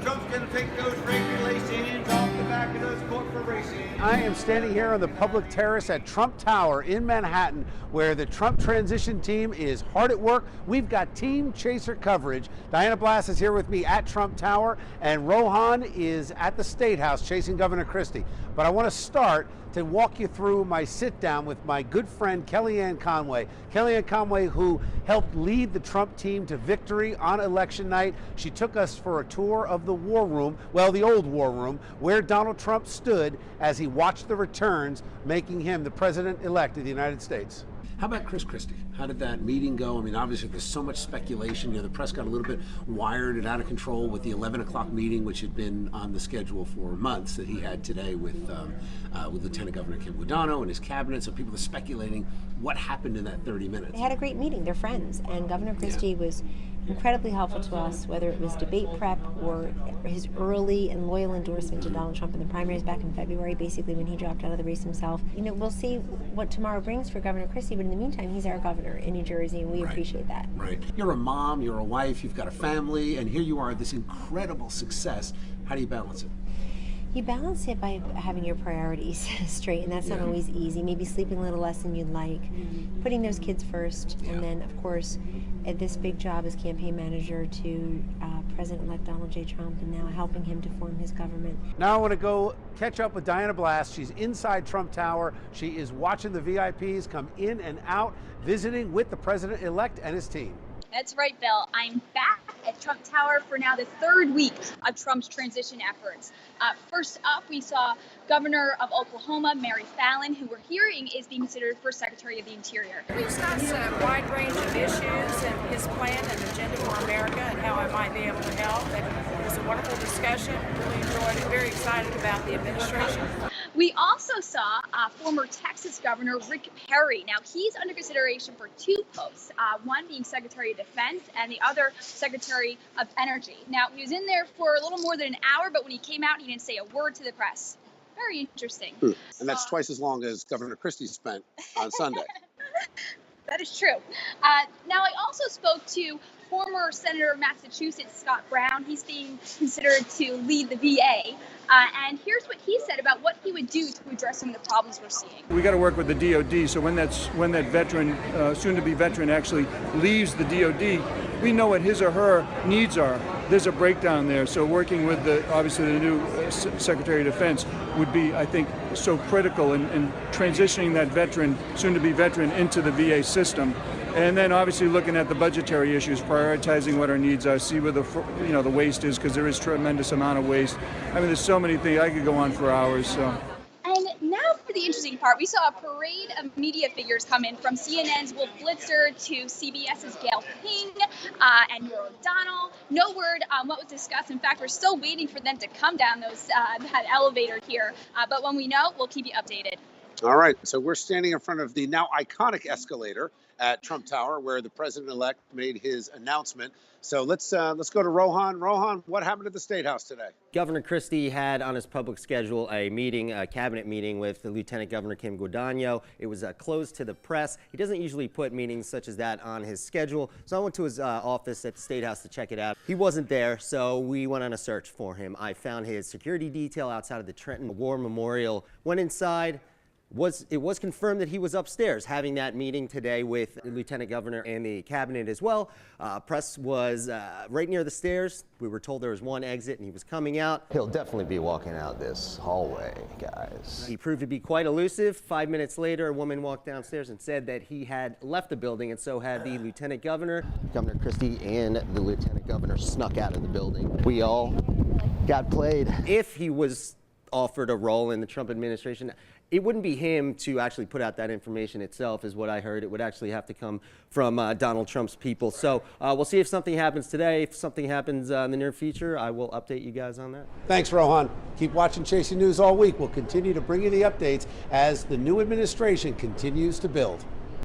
Trump's going to take those regulations off the back of those corporations. I am standing here on the public terrace at Trump Tower in Manhattan, where the Trump transition team is hard at work. We've got team chaser coverage. Diana Blass is here with me at Trump Tower, and Rohan is at the State House chasing Governor Christie. But I want to start to walk you through my sit down with my good friend Kellyanne Conway. Kellyanne Conway, who helped lead the Trump team to victory on election night. She took us for a tour of the war room, well, the old war room, where Donald Trump stood as he watched the returns, making him the president-elect of the United States. How about Christie? How did that meeting go? I mean, obviously there's so much speculation. You know, the press got a little bit wired and out of control with the 11 o'clock meeting, which had been on the schedule for months, that he had today with Lieutenant Governor Kim Guadagno and his cabinet. So people are speculating what happened in that 30 minutes. They had a great meeting. They're friends. And Governor Christie was incredibly helpful to us, whether it was debate prep or his early and loyal endorsement to Donald Trump in the primaries back in February, basically when he dropped out of the race himself. You know, we'll see what tomorrow brings for Governor Christie, but in the meantime, he's our governor in New Jersey, and we appreciate that. Right. You're a mom, you're a wife, you've got a family, and here you are, this incredible success. How do you balance it? You balance it by having your priorities straight, and that's not always easy. Maybe sleeping a little less than you'd like, putting those kids first, and then, of course, at this big job as campaign manager to President-elect Donald J. Trump, and now helping him to form his government. Now I want to go catch up with Diana Blass. She's inside Trump Tower. She is watching the VIPs come in and out, visiting with the president-elect and his team. That's right, Bill. I'm back at Trump Tower for now the third week of Trump's transition efforts. First up, we saw Governor of Oklahoma, Mary Fallin, who we're hearing is being considered for Secretary of the Interior. We discussed a wide range of issues and his plan and agenda for America and how I might be able to help. And it was a wonderful discussion. Really enjoyed it. Very excited about the administration. We also saw former Texas Governor Rick Perry. Now, he's under consideration for two posts, one being Secretary of Defense and the other Secretary of Energy. Now, he was in there for a little more than an hour, but when he came out, he didn't say a word to the press. Very interesting. And that's twice as long as Governor Christie spent on Sunday. That is true. Now, I also spoke to former Senator of Massachusetts, Scott Brown. He's being considered to lead the VA. And here's what he said about what he would do to address some of the problems we're seeing. We got to work with the DOD, so when that veteran, soon-to-be veteran, actually leaves the DOD, we know what his or her needs are. There's a breakdown there, so working with obviously the new Secretary of Defense would be, I think, so critical in transitioning that veteran, soon-to-be veteran, into the VA system. And then obviously looking at the budgetary issues, prioritizing what our needs are, see where the waste is, because there is tremendous amount of waste. I mean, there's so many things. I could go on for hours. So. And now for the interesting part, we saw a parade of media figures come in, from CNN's Wolf Blitzer to CBS's Gail King and Norah O'Donnell. No word on what was discussed. In fact, we're still waiting for them to come down that elevator here. But when we know, we'll keep you updated. All right, so we're standing in front of the now iconic escalator at Trump Tower, where the president-elect made his announcement. So let's go to Rohan. Rohan, what happened at the State House today? Governor Christie had on his public schedule a cabinet meeting with Lieutenant Governor Kim Guadagno. It was closed to the press. He doesn't usually put meetings such as that on his schedule, so I went to his office at the State House to check it out. He wasn't there, so we went on a search for him. I found his security detail outside of the Trenton War Memorial. Went inside. It was confirmed that he was upstairs having that meeting today with the Lieutenant Governor and the cabinet as well. Press was right near the stairs. We were told there was one exit and he was coming out. He'll definitely be walking out this hallway, guys. He proved to be quite elusive. 5 minutes later, a woman walked downstairs and said that he had left the building, and so had the Lieutenant Governor. Governor Christie and the Lieutenant Governor snuck out of the building. We all got played. If he was offered a role in the Trump administration, it wouldn't be him to actually put out that information itself, is what I heard. It would actually have to come from Donald Trump's people. So we'll see if something happens today. If something happens in the near future, I will update you guys on that. Thanks, Rohan. Keep watching Chasing News all week. We'll continue to bring you the updates as the new administration continues to build.